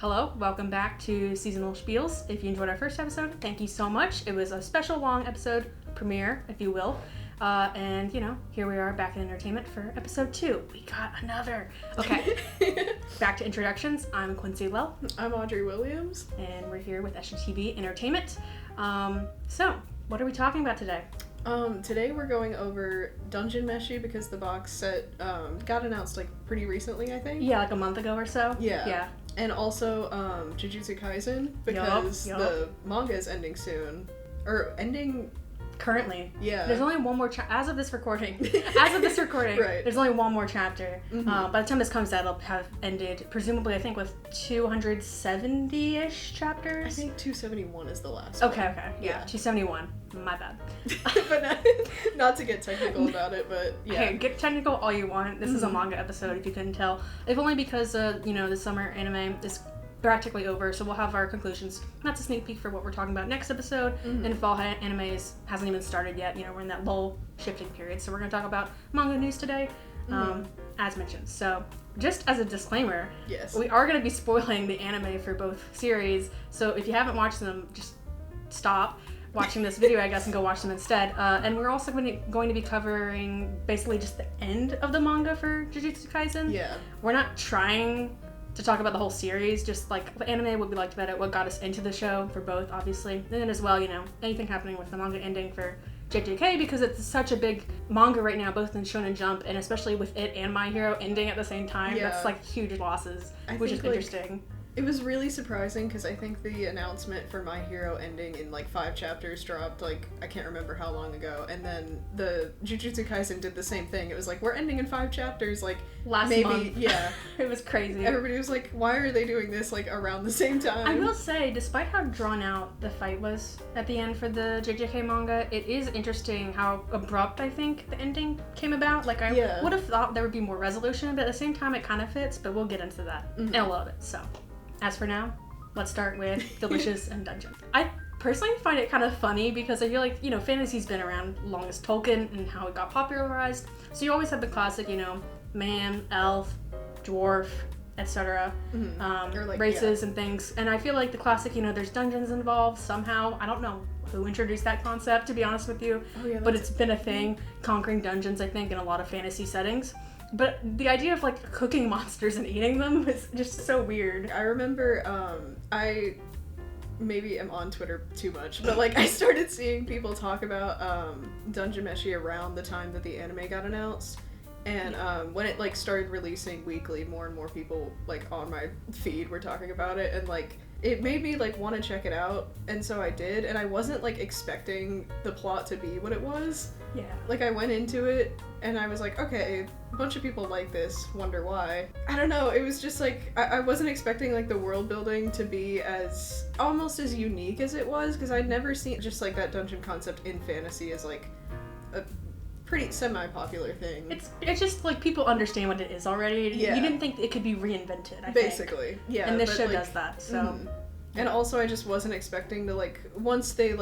Hello, welcome back to Seasonal Spiels. If you enjoyed our first episode, thank you so much. It was a special long episode premiere, if you will. And, here we are back in entertainment for episode 2. We got another. Okay, back to introductions. I'm Quincy Lell. I'm Audrey Williams. And we're here with SGTV Entertainment. So, what are we talking about today? Today we're going over Dungeon Meshi because the box set got announced pretty recently, I think. Yeah, like a month ago or so. Yeah. And also Jujutsu Kaisen because Yup. the manga is ending soon. Or ending... Currently. Yeah. There's only one more as of this recording. Right. There's only one more chapter. Mm-hmm. By the time this comes out, it'll have ended, presumably, I think, with 270-ish chapters. I think 271 is the last one. Okay. Yeah, 271. My bad. But not to get technical about it, but yeah. Hey, get technical all you want. This is a manga episode, if you couldn't tell. If only because, the summer anime is practically over, so we'll have our conclusions. That's a sneak peek for what we're talking about next episode. And fall anime hasn't even started yet. We're in that lull shifting period, so we're going to talk about manga news today, as mentioned. So, just as a disclaimer, yes, we are going to be spoiling the anime for both series, so if you haven't watched them, just stop watching this video, I guess, and go watch them instead. And we're also going to be covering basically just the end of the manga for Jujutsu Kaisen. Yeah. We're not trying to talk about the whole series, just what anime, what we liked about it, what got us into the show for both, obviously. And then as well, anything happening with the manga ending for JJK, because it's such a big manga right now, both in Shonen Jump, and especially with it and My Hero ending at the same time. Yeah. That's huge losses, which is interesting. It was really surprising because I think the announcement for My Hero ending in 5 chapters dropped I can't remember how long ago, and then the Jujutsu Kaisen did the same thing. It was we're ending in 5 chapters last month. Yeah. It was crazy. Everybody was why are they doing this around the same time? I will say, despite how drawn out the fight was at the end for the JJK manga, it is interesting how abrupt I think the ending came about. I would have thought there would be more resolution, but at the same time it kind of fits, but we'll get into that in a little bit. So as for now, let's start with Delicious and Dungeon. I personally find it kind of funny because I feel fantasy's been around long as Tolkien and how it got popularized. So you always have the classic, man, elf, dwarf, etc. Races and things. And I feel the classic, there's dungeons involved somehow. I don't know who introduced that concept, to be honest with you. Oh, yeah, but it's been a thing, conquering dungeons, I think, in a lot of fantasy settings. But the idea of cooking monsters and eating them is just so weird. I remember I maybe am on Twitter too much, but I started seeing people talk about Dungeon Meshi around the time that the anime got announced. And when it started releasing weekly, more and more people on my feed were talking about it, and it made me want to check it out, and so I did, and I wasn't expecting the plot to be what it was. Yeah. I went into it and I was okay, a bunch of people like this, wonder why. I don't know, it was just I wasn't expecting the world building to be almost as unique as it was, because I'd never seen just that dungeon concept in fantasy as a pretty semi-popular thing. It's just people understand what it is already. Yeah. You didn't think it could be reinvented, I Basically, think. Yeah. And this show does that, so. Mm-hmm. And also I just wasn't expecting to once they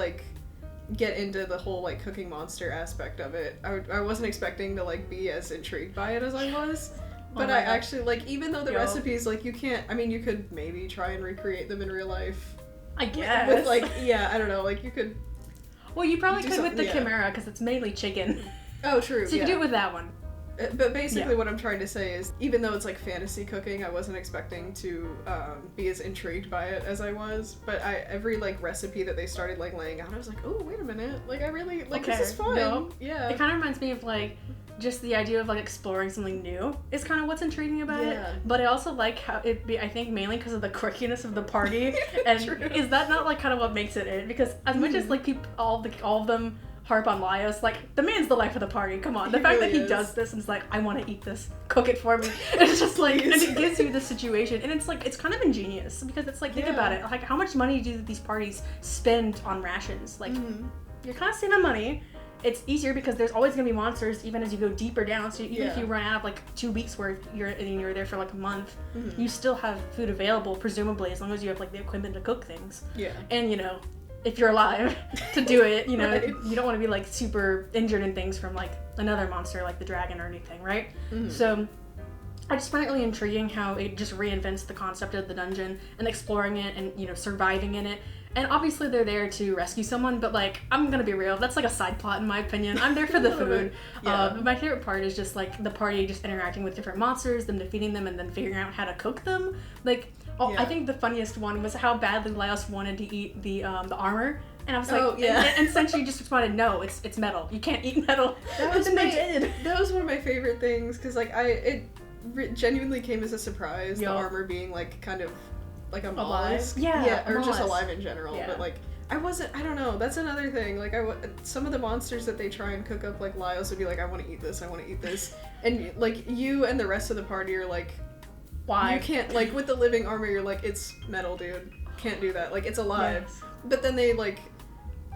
get into the whole cooking monster aspect of it, I wasn't expecting to be as intrigued by it as I was. But I actually even though the recipes you can't, you could maybe try and recreate them in real life, I guess. With I don't know, you could. Well, you probably could with the Chimera, because it's mainly chicken. Oh, true. So you could do it with that one. But basically what I'm trying to say is, even though it's fantasy cooking, I wasn't expecting to be as intrigued by it as I was. But every recipe that they started laying out, I was oh, wait a minute, I really this is fun. No. Yeah. It kind of reminds me of just the idea of exploring something new is kind of what's intriguing about it. But I also how I think mainly because of the quirkiness of the party. And is that not kind of what makes it? Because as much as people, all of them harp on Laios, the man's the life of the party, come on. The fact that he does this and is I want to eat this, cook it for me. It's just and it gives you the situation, and it's it's kind of ingenious, because it's think about it, how much money do these parties spend on rations? You're kind of saving money. It's easier because there's always going to be monsters even as you go deeper down, so even if you run out of 2 weeks worth, you're there for a month, you still have food available, presumably, as long as you have the equipment to cook things. Yeah. And if you're alive to do it, Right. You don't want to be super injured and things from another monster like the dragon or anything, right? So I just find it really intriguing how it just reinvents the concept of the dungeon and exploring it and, you know, surviving in it. And obviously they're there to rescue someone, but, like, I'm gonna be real, that's like a side plot in my opinion. I'm there for the food. But my favorite part is just, like, the party just interacting with different monsters, them defeating them, and then figuring out how to cook them. Like, I think the funniest one was how badly Laios wanted to eat the armor. And I was like, and essentially just responded, no, it's metal. You can't eat metal. That was one of my favorite things, because, like, it genuinely came as a surprise, the armor being, like, kind of like a mollusk. Or just alive in general. But, like, I don't know, that's another thing. Like, some of the monsters that they try and cook up, like, Laios would be like, I want to eat this. And, like, you and the rest of the party are like, why? You can't, like, with the living armor, you're like, it's metal, dude. Can't do that. Like, it's alive. Yes. But then they, like,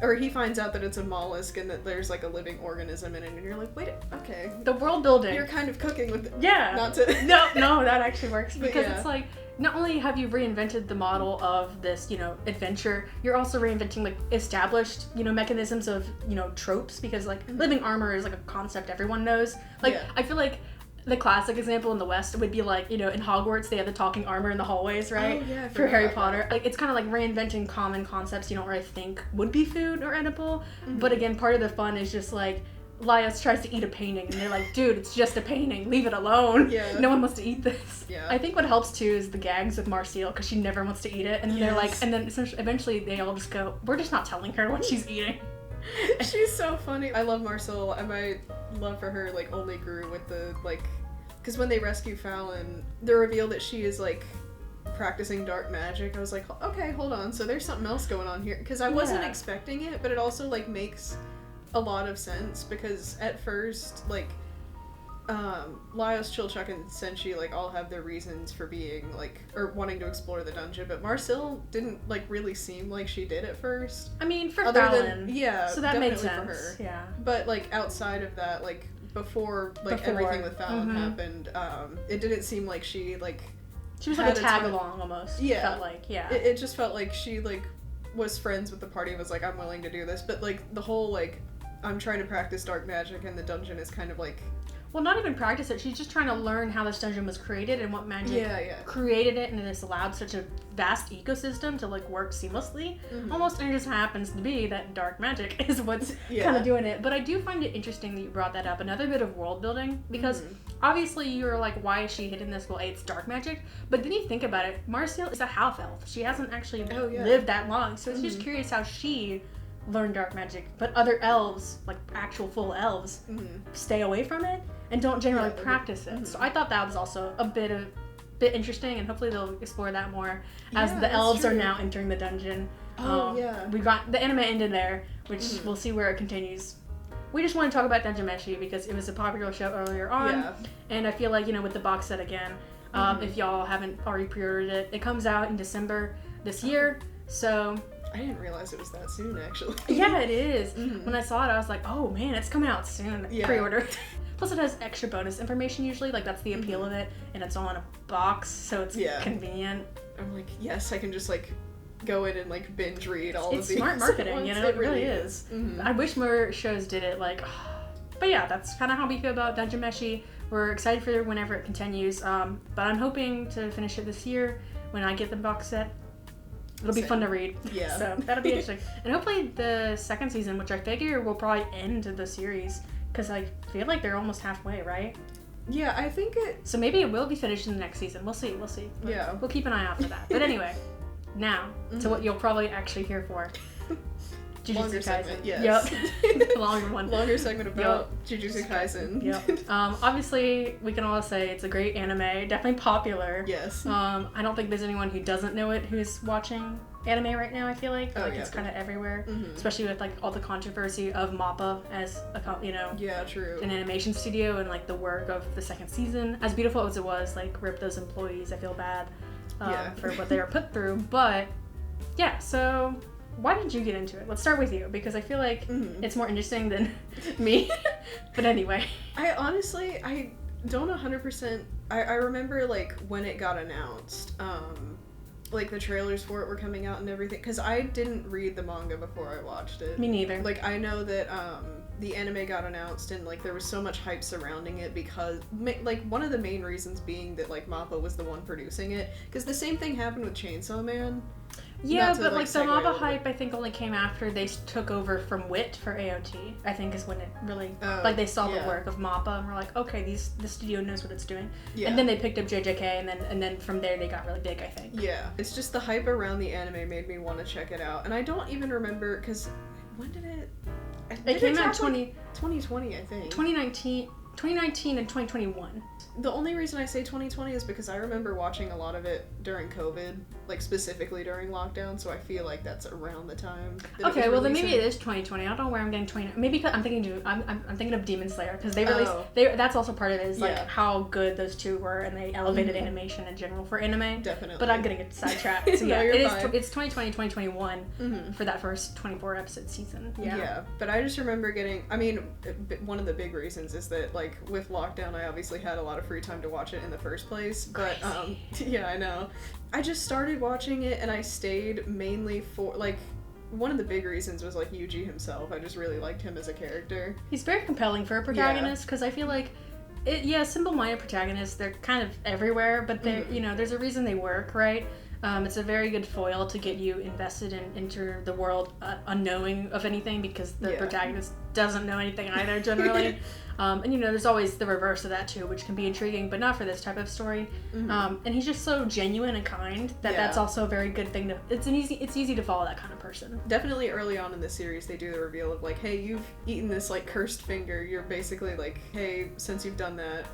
or he finds out that it's a mollusk and that there's, like, a living organism in it, and you're like, wait, okay. The world building. You're kind of cooking with it. Yeah. Not to... No, that actually works. Because it's like, not only have you reinvented the model of this, you know, adventure, you're also reinventing, like, established, you know, mechanisms of, you know, tropes, because, like, living armor is, like, a concept everyone knows. Like, I feel like the classic example in the West would be, like, you know, in Hogwarts, they have the talking armor in the hallways, right? Oh, yeah. For Harry Potter. Like, it's kind of like reinventing common concepts you don't really think would be food or edible. Mm-hmm. But again, part of the fun is just, like, Laios tries to eat a painting, and they're like, dude, it's just a painting. Leave it alone. Yeah. No one wants to eat this. Yeah. I think what helps, too, is the gags with Marcille, because she never wants to eat it. And then they're like, and then eventually they all just go, we're just not telling her what she's eating. She's so funny. I love Marcille, and my love for her, like, only grew with the, like... Because when they rescue Fallon, the reveal that she is, like, practicing dark magic, I was like, okay, hold on, so there's something else going on here. Because I wasn't expecting it, but it also, like, makes a lot of sense, because at first, like, Laios, Chilchuck, and Senshi, like, all have their reasons for being, like, or wanting to explore the dungeon, but Marcille didn't, like, really seem like she did at first. I mean, for Fallon. So that made sense. For her. Yeah. But, like, outside of that, like, before everything with Fallon happened, it didn't seem like she, like... She was like a tag-along, almost. Yeah. Felt like, It just felt like she, like, was friends with the party and was like, I'm willing to do this. But, like, the whole, like, I'm trying to practice dark magic and the dungeon is kind of, like... Well, not even practice it. She's just trying to learn how this dungeon was created and what magic created it, and it's allowed such a vast ecosystem to, like, work seamlessly. Almost, and it just happens to be that dark magic is what's kind of doing it. But I do find it interesting that you brought that up. Another bit of world building, because obviously you're like, why is she hidden this? Well, it's dark magic. But then you think about it, Marcille is a half elf. She hasn't actually lived that long, so it's just curious how she learned dark magic, but other elves, like actual full elves, stay away from it and don't generally practice it. So I thought that was also a bit interesting, and hopefully they'll explore that more as the elves are now entering the dungeon. We got the anime ended there, which we'll see where it continues. We just want to talk about Dungeon Meshi because it was a popular show earlier on, and I feel like, you know, with the box set again, if y'all haven't already pre-ordered it, it comes out in December this year, so... I didn't realize it was that soon, actually. Yeah, it is. When I saw it, I was like, oh man, it's coming out soon. Pre-order. Plus it has extra bonus information usually, like that's the appeal of it, and it's all in a box, so it's convenient. I'm like, yes, I can just like go in and like binge read all of these. It's smart marketing, you know, it really is. I wish more shows did it, like, but yeah, that's kind of how we feel about Dungeon Meshi. We're excited for whenever it continues, but I'm hoping to finish it this year when I get the box set. It'll be fun to read. Yeah. So that'll be interesting. And hopefully the second season, which I figure will probably end the series, because I feel like they're almost halfway, right? Yeah, I think it... So maybe it will be finished in the next season. We'll see. Yeah. We'll keep an eye out for that. But anyway, now to what you'll probably actually hear for. Longer segment, yes. Yep. Longer one. Longer segment about Jujutsu Kaisen. Yep. Obviously, we can all say it's a great anime. Definitely popular. Yes. I don't think there's anyone who doesn't know it who's watching anime right now, I feel like. It's kind of everywhere. Especially with, like, all the controversy of MAPPA as, you know... Yeah, true. An animation studio and, like, the work of the second season. As beautiful as it was, like, rip those employees. I feel bad for what they were put through. But, yeah, so... Why did you get into it? Let's start with you, because I feel like it's more interesting than me. But anyway. I honestly, I don't 100%... I remember, like, when it got announced, like the trailers for it were coming out and everything, because I didn't read the manga before I watched it. Me neither. Like, I know that the anime got announced and like there was so much hype surrounding it because like one of the main reasons being that like Mappa was the one producing it, because the same thing happened with Chainsaw Man. Yeah, but like the Mappa hype I think only came after they took over from WIT for AOT. I think is when it really like they saw the work of Mappa and were like, okay, the studio knows what it's doing. Yeah. And then they picked up JJK and then from there they got really big, I think. Yeah. It's just the hype around the anime made me want to check it out. And I don't even remember, because when did it... It came out 2020, I think. 2019 and 2021. The only reason I say 2020 is because I remember watching a lot of it during COVID, like specifically during lockdown, so I feel like that's around the time. Okay, well then maybe it is 2020. I don't know where I'm getting 20. Maybe because I'm thinking of Demon Slayer, because they released that's also part of it, is like how good those two were, and they elevated animation in general for anime. Definitely. But I'm getting sidetracked. So yeah, it's 2020, 2021 for that first 24 episode season. Yeah, but I just remember one of the big reasons is that like with lockdown I obviously had a lot of free time to watch it in the first place, but yeah, I know. I just started watching it and I stayed mainly for like one of the big reasons was like Yuji himself. I just really liked him as a character. He's very compelling for a protagonist, because I feel like simple-minded protagonists, they're kind of everywhere, but they're there's a reason they work, right? It's a very good foil to get you invested and enter the world unknowing of anything, because the protagonist doesn't know anything either generally. And there's always the reverse of that too, which can be intriguing, but not for this type of story. And he's just so genuine and kind that that's also a very good thing to. It's easy to follow that kind of person. Definitely early on in the series, they do the reveal of like, hey, you've eaten this like cursed finger. You're basically like, hey, since you've done that,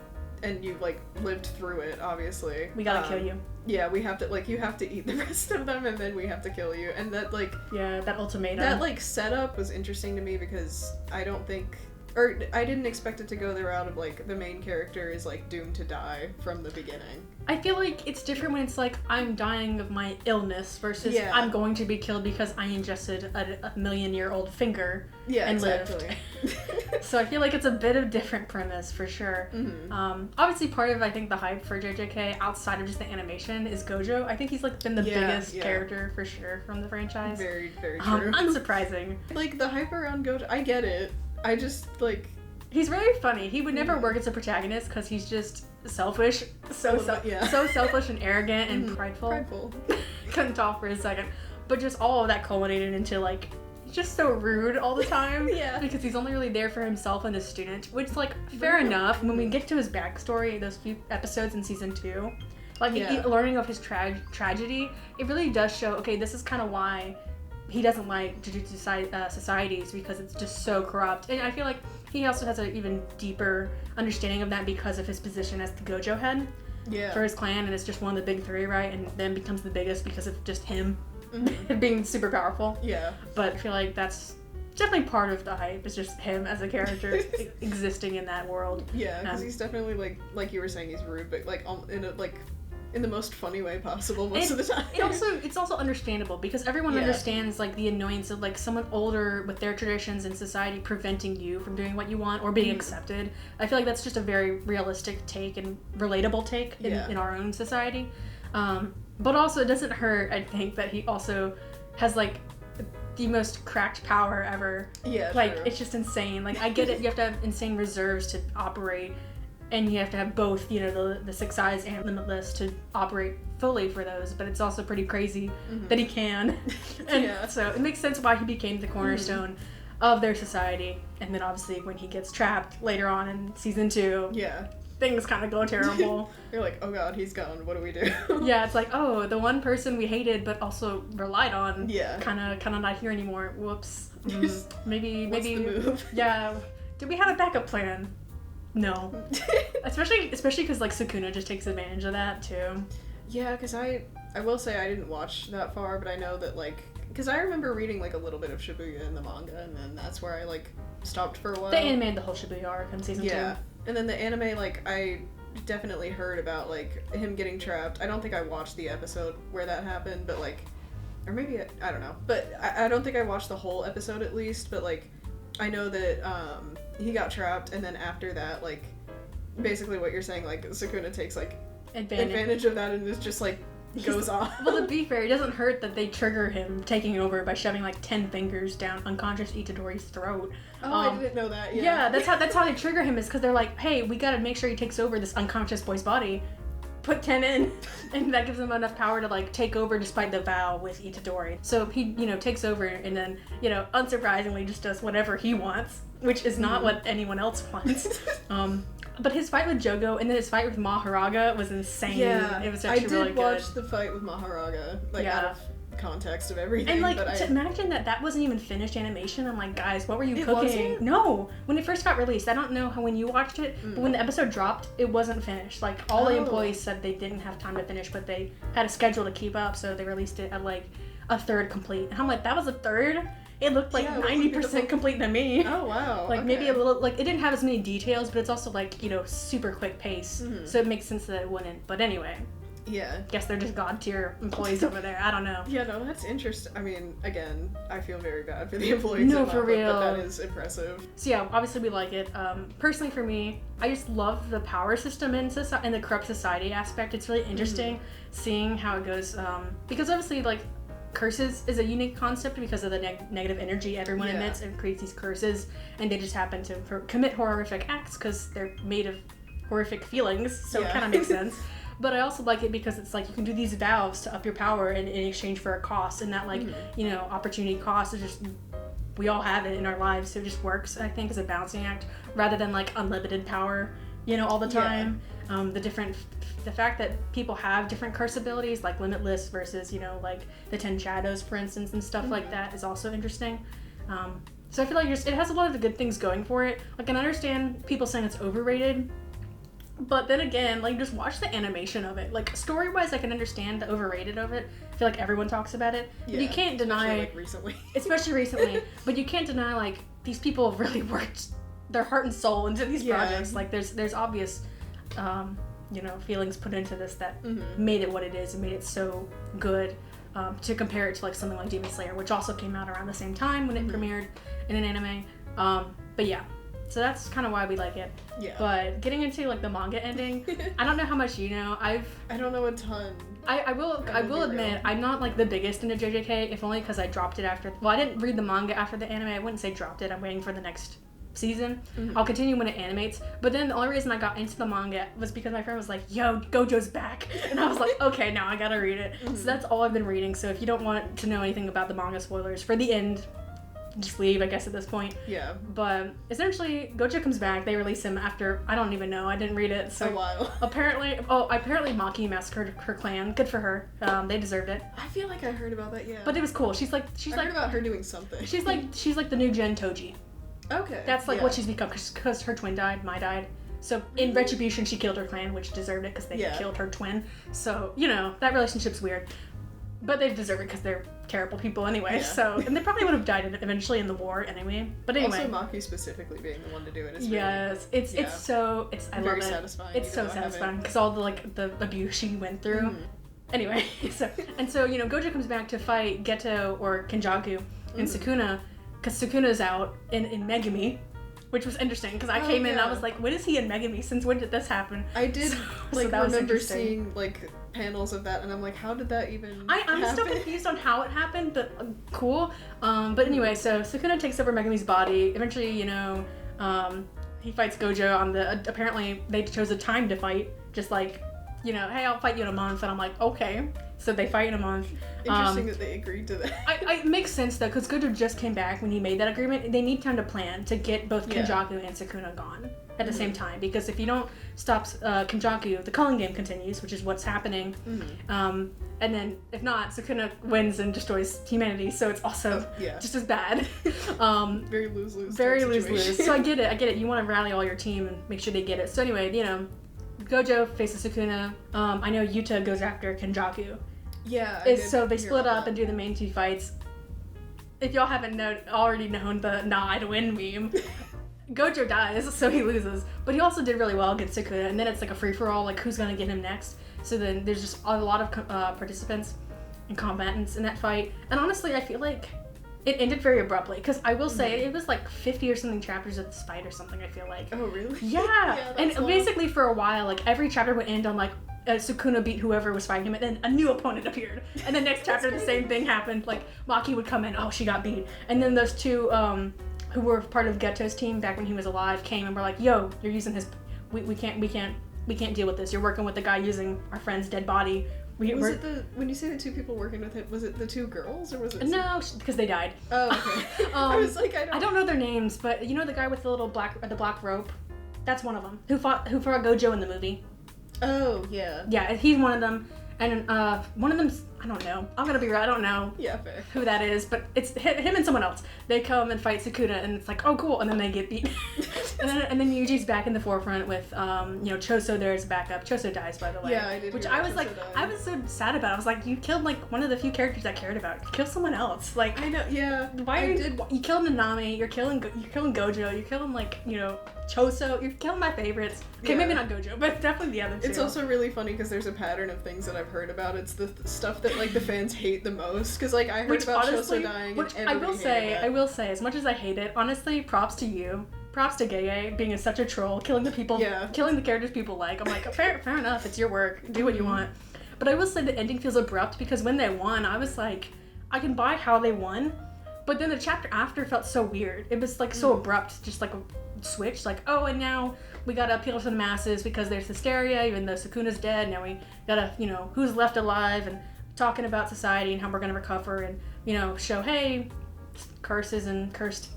and you've like lived through it, obviously, we gotta kill you. Yeah, we have to like, you have to eat the rest of them, and then we have to kill you. And that like, that ultimatum. That like setup was interesting to me, because I didn't expect it to go the route of like the main character is like doomed to die from the beginning. I feel like it's different when it's like I'm dying of my illness versus I'm going to be killed because I ingested a million-year-old finger and lived. So I feel like it's a bit of different premise for sure. Obviously part of I think the hype for JJK outside of just the animation is Gojo. I think he's like been the biggest character for sure from the franchise. Very, very true. Unsurprising. Like the hype around Gojo, I get it. I just like... He's very funny. He would never work as a protagonist because he's just selfish. So selfish and arrogant and prideful. Couldn't talk for a second. But just all of that culminated into like, he's just so rude all the time. Because he's only really there for himself and his student. Which like, fair enough. When we get to his backstory, those few episodes in season 2, like learning of his tragedy, it really does show, okay, this is kind of why he doesn't like Jujutsu societies, because it's just so corrupt. And I feel like he also has an even deeper understanding of that because of his position as the Gojo head for his clan, and it's just one of the big 3, right? And then becomes the biggest because of just him being super powerful. But I feel like that's definitely part of the hype. It's just him as a character existing in that world. Because he's definitely like you were saying, he's rude, but like in the most funny way possible most of the time. It's also understandable, because everyone understands like the annoyance of like someone older with their traditions in society preventing you from doing what you want or being accepted. I feel like that's just a very realistic take and relatable take in our own society. But also it doesn't hurt, I think, that he also has like the most cracked power ever. Like true. It's just insane. Like I get it, you have to have insane reserves to operate, and you have to have both, the 6 eyes and Limitless to operate fully for those, but it's also pretty crazy that he can. And so it makes sense why he became the cornerstone of their society. And then obviously when he gets trapped later on in season 2, things kind of go terrible. You're like, oh god, he's gone, what do we do? It's like, oh, the one person we hated but also relied on kind of not here anymore. Whoops. Maybe What's the move? Did we have a backup plan? No. especially because like Sukuna just takes advantage of that too. Yeah, because I will say I didn't watch that far, but I know that like, because I remember reading like a little bit of Shibuya in the manga, and then that's where I like stopped for a while. They animated the whole Shibuya arc in season 2. And then the anime, like I definitely heard about like him getting trapped. I don't think I watched the episode where that happened, but like, or maybe I don't know, but I don't think I watched the whole episode at least, but like I know that he got trapped, and then after that, like, basically what you're saying, like, Sukuna takes, like, advantage of that and is just, like, goes off. Well, to be fair, it doesn't hurt that they trigger him taking over by shoving like 10 fingers down unconscious Itadori's throat. Oh, I didn't know that. Yeah, that's how they trigger him, is because they're like, hey, we gotta make sure he takes over this unconscious boy's body. Put 10 in, and that gives him enough power to like take over despite the vow with Itadori. So he, takes over, and then, unsurprisingly just does whatever he wants, which is not what anyone else wants. But his fight with Jogo and then his fight with Maharaga was insane. Yeah, it was actually really good. I did watch the fight with Maharaga, out of context of everything. And to imagine that wasn't even finished animation, I'm like, guys, what were you cooking? Wasn't? No, when it first got released, I don't know how when you watched it, but when the episode dropped, it wasn't finished. Like all the employees said they didn't have time to finish, but they had a schedule to keep up, so they released it at like a third complete. And I'm like, that was a third? It looked like 90% complete to me. Oh, wow. Like, maybe a little, like, it didn't have as many details, but it's also, like, super quick pace. Mm-hmm. So it makes sense that it wouldn't. But anyway. Yeah. Guess they're just god-tier employees over there. I don't know. Yeah, no, that's interesting. I mean, again, I feel very bad for the employees. No, for real. But that is impressive. So yeah, obviously we like it. Personally for me, I just love the power system in the corrupt society aspect. It's really interesting seeing how it goes. Because obviously, like, curses is a unique concept because of the negative energy everyone emits and creates these curses, and they just happen to commit horrific acts because they're made of horrific feelings, so it kind of makes sense. But I also like it because it's like you can do these vows to up your power in exchange for a cost, and that opportunity cost is just, we all have it in our lives, so it just works, I think, as a balancing act rather than like unlimited power all the time. The fact that people have different curse abilities, like Limitless versus, like the 10 Shadows, for instance, and stuff like that is also interesting. So I feel like it has a lot of the good things going for it. Like, I can understand people saying it's overrated, but then again, like, just watch the animation of it. Like, story-wise, I can understand the overrated of it. I feel like everyone talks about it. Yeah, but you can't deny... Especially recently. But you can't deny, like, these people have really worked their heart and soul into these projects. Like, there's obvious... feelings put into this that made it what it is and made it so good, to compare it to like something like Demon Slayer, which also came out around the same time when it premiered in an anime. But yeah, so that's kind of why we like it. Yeah. But getting into like the manga ending, I don't know how much you know. I don't know a ton. I will admit I'm not like the biggest into JJK, if only because I dropped it after. Well, I didn't read the manga after the anime. I wouldn't say dropped it. I'm waiting for the next season. I'll continue when it animates, but then the only reason I got into the manga was because my friend was like, yo, Gojo's back, and I was like, okay, now I gotta read it. So that's all I've been reading. So if you don't want to know anything about the manga spoilers for the end, just leave, I guess, at this point. Yeah. But essentially, Gojo comes back. They release him after, I don't even know, I didn't read it. So a while. apparently Maki massacred her clan. Good for her. They deserved it. I feel like I heard about that. Yeah. But it was cool. I heard about her doing something. She's like the new Gen Toji. Okay. That's like what she's become, because her twin died, Mai died. So in retribution, she killed her clan, which deserved it because they killed her twin. So, that relationship's weird. But they deserve it because they're terrible people anyway. Yeah. So, and they probably would have died eventually in the war anyway. But anyway. Also, Maki specifically being the one to do it. I love it. Satisfying. It's so satisfying because all the abuse she went through. Anyway, so Gojo comes back to fight Geto or Kenjaku and Sukuna. Because Sukuna's out in Megumi, which was interesting because I came in and I was like, when is he in Megumi? Since when did this happen? I did remember seeing like panels of that and I'm like, how did that even I'm still confused on how it happened, but cool. But anyway, so Sukuna takes over Megumi's body. Eventually, he fights Gojo on apparently they chose a time to fight, just like, hey, I'll fight you in a month. And I'm like, okay. So they fight in a month. Interesting that they agreed to that. It makes sense though, because Gojo just came back when he made that agreement. They need time to plan to get both Kenjaku and Sukuna gone at the same time. Because if you don't stop Kenjaku, the culling game continues, which is what's happening. And then if not, Sukuna wins and destroys humanity. So it's also just as bad. Very lose-lose. Very lose-lose. So I get it. You want to rally all your team and make sure they get it. So anyway, Gojo faces Sukuna. I know Yuta goes after Kenjaku. Yeah. So they split up and do the main two fights. If y'all haven't already known the I'd win meme, Gojo dies, so he loses. But he also did really well against Sukuna, and then it's like a free-for-all, like who's gonna get him next. So then there's just a lot of participants and combatants in that fight. And honestly, I feel like it ended very abruptly, because I will say it was like 50 or something chapters of this fight or something, I feel like. Oh, really? Yeah. And basically for a while, like every chapter would end on like Sukuna beat whoever was fighting him, and then a new opponent appeared. And the next chapter, the same thing happened. Like, Maki would come in, oh, she got beat. And then those two, who were part of Geto's team back when he was alive, came and were like, yo, you're using his... We can't deal with this. You're working with the guy using our friend's dead body. When you say the two people working with it, was it the two girls, or was it... No, because they died. Oh, okay. I was like, I don't know their names, but you know the guy with the little black rope? That's one of them. Who fought Gojo in the movie. Oh, yeah. Yeah, he's one of them. And one of them's, I don't know. I'm gonna be real, I don't know fair. who that is, but it's him and someone else. They come and fight Sukuna, and it's like, oh, cool, and then they get beat. and then Yuji's back in the forefront with, Choso there as backup. Choso dies, by the way. Yeah, I did. Which I was like, I was so sad about. I was like, you killed, like, one of the few characters I cared about. Kill someone else. Like, I know, yeah. Why you killed Nanami, you're killing Gojo, you're killing, like, Choso, you're killing my favorites. Okay, maybe not Gojo, but definitely the other two. It's also really funny because there's a pattern of things that I've heard about. It's the stuff that, like, the fans hate the most. Because, like, I heard about Choso dying, which and I will say, as much as I hate it, honestly, props to you. Props to Gege being such a troll, killing the characters people like. I'm like, fair enough, it's your work, do what you want. But I will say the ending feels abrupt because when they won, I was like, I can buy how they won, but then the chapter after felt so weird. It was like so abrupt, just like a switch, like, oh, and now we gotta appeal to the masses because there's hysteria, even though Sukuna's dead. Now we gotta, who's left alive, and talking about society and how we're gonna recover, and, show, hey, curses and cursed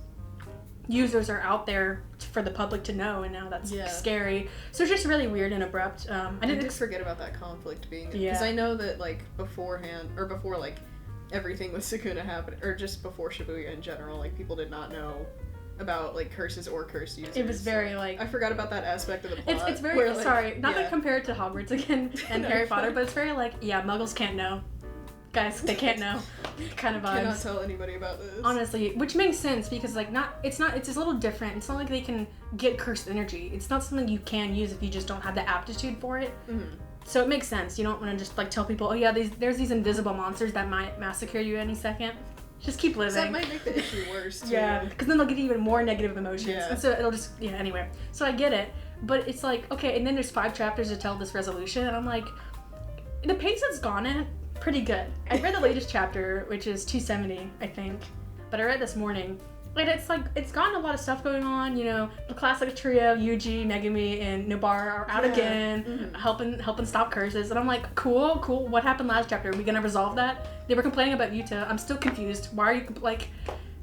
users are out there for the public to know, and now that's scary. So it's just really weird and abrupt. I did forget about that conflict being there, because I know that, like, before, like, everything with Sukuna happened, or just before Shibuya in general, like, people did not know about, like, curses or cursed users. It was very, like... I forgot about that aspect of the plot. It's very... Where, like, sorry, not to compare it to Hogwarts again and Harry Potter, but it's very, like, Muggles can't know. Guys, they can't know. Kind of vibes. Cannot tell anybody about this. Honestly, which makes sense because, like, it's a little different. It's not like they can get cursed energy. It's not something you can use if you just don't have the aptitude for it. Mm-hmm. So it makes sense. You don't want to just, like, tell people, oh yeah, there's these invisible monsters that might massacre you any second. Just keep living. That might make the issue worse, too. Yeah, because then they'll get even more negative emotions. Yeah. And so it'll just, anyway. So I get it. But it's like, okay, and then there's 5 chapters to tell this resolution, and I'm like, the pace it's gone at, pretty good. I read the latest chapter, which is 270, I think. But I read this morning. And it's like, it's gotten a lot of stuff going on, the classic trio, Yuji, Megumi, and Nobara are out again, helping stop curses. And I'm like, cool, what happened last chapter? Are we gonna resolve that? They were complaining about Yuta. I'm still confused. Why are you, like...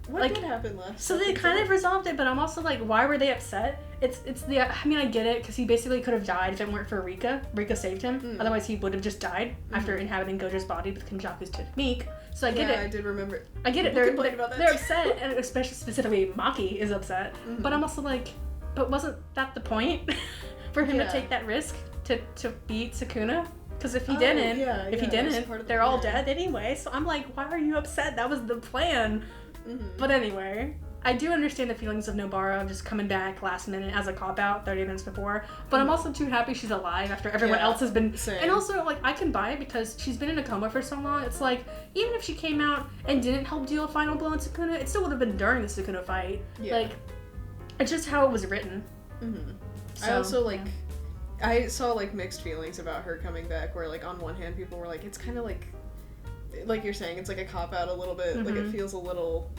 What did happen last? So they kind of resolved it, but I'm also like, why were they upset? I get it, because he basically could have died if it weren't for Rika. Rika saved him. Otherwise, he would have just died after inhabiting Gojo's body with Kenjaku's technique. So I get it. I did remember. I get it. They're upset, and especially specifically Maki is upset. Mm-hmm. But I'm also like, but wasn't that the point for him to take that risk to beat Sukuna? Because if he didn't, they're all dead anyway. So I'm like, why are you upset? That was the plan. Mm-hmm. But anyway, I do understand the feelings of Nobara just coming back last minute as a cop-out 30 minutes before, but I'm also too happy she's alive after everyone else has been... Same. And also, like, I can buy it because she's been in a coma for so long. It's like, even if she came out and didn't help deal a final blow on Sukuna, it still would have been during the Sukuna fight. Yeah. Like, it's just how it was written. Mm-hmm. So, I also, like... Yeah. I saw, like, mixed feelings about her coming back, where, like, on one hand, people were like, it's kind of like you're saying, it's like a cop-out a little bit. Mm-hmm. Like, it feels a little...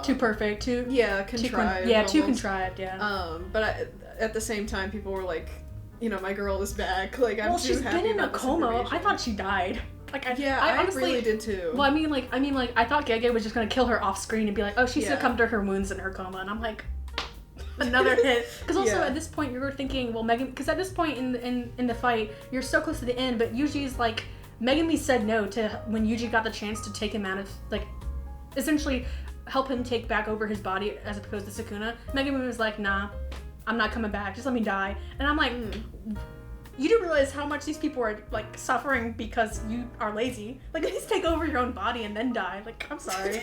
too perfect, contrived. Too contrived, yeah. But at the same time, people were like, my girl is back. Like, I'm too happy. Well, she's been in a coma. I thought she died. Like, I honestly really did too. Well, I mean, I thought Gege was just gonna kill her off screen and be like, oh, she succumbed to her wounds in her coma, and I'm like, another hit. Because also at this point, you were thinking, well, Megan, because at this point in the fight, you're so close to the end, but Yuji's like, Megumi said no to when Yuji got the chance to take him out of, like, essentially help him take back over his body as opposed to Sukuna. Megumi was like, nah, I'm not coming back, just let me die. And I'm like, you do realize how much these people are, like, suffering because you are lazy. Like, at least take over your own body and then die. Like, I'm sorry.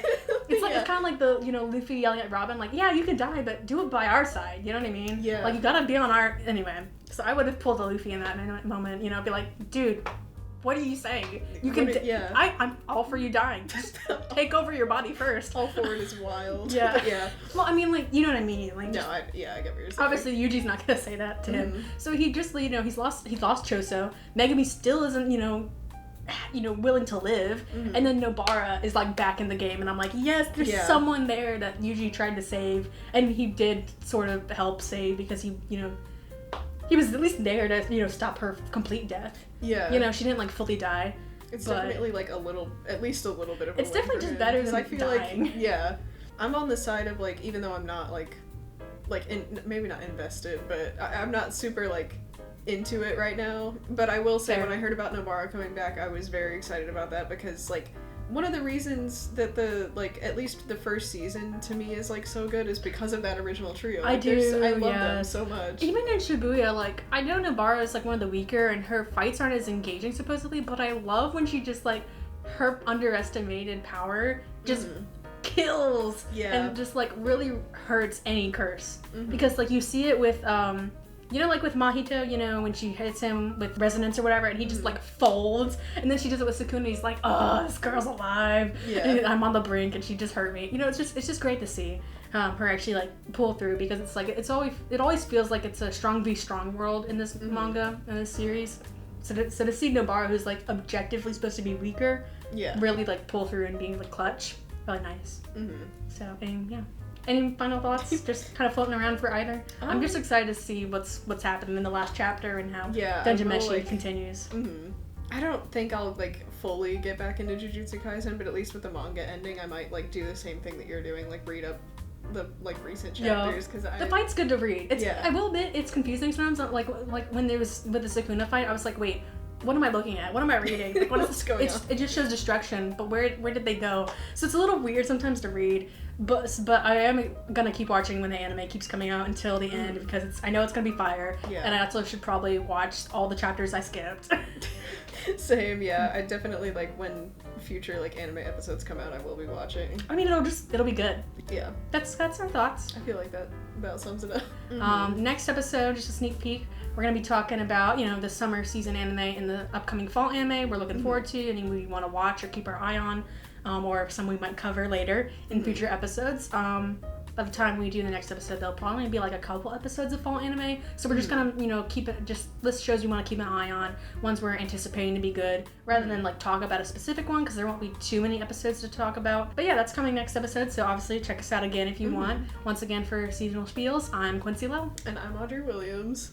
It's like, it's kind of like the, Luffy yelling at Robin, like, yeah, you can die, but do it by our side, you know what I mean? Yeah. Like, you gotta be on our, anyway. So I would have pulled a Luffy in that moment, be like, dude, what are you saying? You can, I'm all for you dying. Just take over your body first. All for it is wild. Yeah. Yeah. Well, I mean, like, you know what I mean? Like, no, I get what you're saying. Obviously, Yuji's not gonna say that to him. So he just, you know, he's lost Choso. Megumi still isn't, you know, willing to live. And then Nobara is like back in the game, and I'm like, yes, there's someone there that Yuji tried to save, and he did sort of help save because he, you know, he was at least there to, you know, stop her complete death. Yeah. You know, she didn't like fully die. It's definitely like at least a little bit of a it's definitely just better than I feel dying. Like, I'm on the side of like, even though I'm not like maybe not invested, but I'm not super like into it right now, but I will say when I heard about Nobara coming back, I was very excited about that because like one of the reasons that the like at least the first season to me is like so good is because of that original trio. I love them so much. Even in Shibuya, like I know Nobara is like one of the weaker and her fights aren't as engaging supposedly, but I love when she just like her underestimated power just kills and just like really hurts any curse because like you see it with you know, like with Mahito, you know, when she hits him with resonance or whatever, and he just like folds, and then she does it with Sukuna, he's like, oh, this girl's alive, and I'm on the brink, and she just hurt me. You know, it's just great to see her actually like pull through, because it's like it always feels like it's a strong v strong world in this manga, in this series. So to see Nobara, who's like objectively supposed to be weaker, really like pull through and being like clutch, really nice. So any final thoughts? Just kind of floating around for either. I'm just excited to see what's happening in the last chapter and how Dungeon Meshi continues. I don't think I'll like fully get back into Jujutsu Kaisen, but at least with the manga ending, I might like do the same thing that you're doing, like read up the like recent chapters because the fight's good to read. I will admit it's confusing sometimes. Like when there was with the Sukuna fight, I was like, wait, what am I looking at? What am I reading? Like, what's going on? It just shows destruction, but where did they go? So it's a little weird sometimes to read, but I am gonna keep watching when the anime keeps coming out until the end because I know it's gonna be fire. And I also should probably watch all the chapters I skipped. Same, I definitely like when future like anime episodes come out, I will be watching. I mean, it'll be good. Yeah, that's our thoughts. I feel like that about sums it up. Next episode, just a sneak peek. We're gonna be talking about the summer season anime and the upcoming fall anime we're looking forward to, any we want to watch or keep our eye on, or some we might cover later in future episodes. By the time we do the next episode, there'll probably be like a couple episodes of fall anime. So we're just gonna, keep it, just list shows you want to keep an eye on, ones we're anticipating to be good, rather than like talk about a specific one, because there won't be too many episodes to talk about. But yeah, that's coming next episode, so obviously check us out again if you want. Once again, for Seasonal Spiels, I'm Quincy Lell. And I'm Audrey Williams.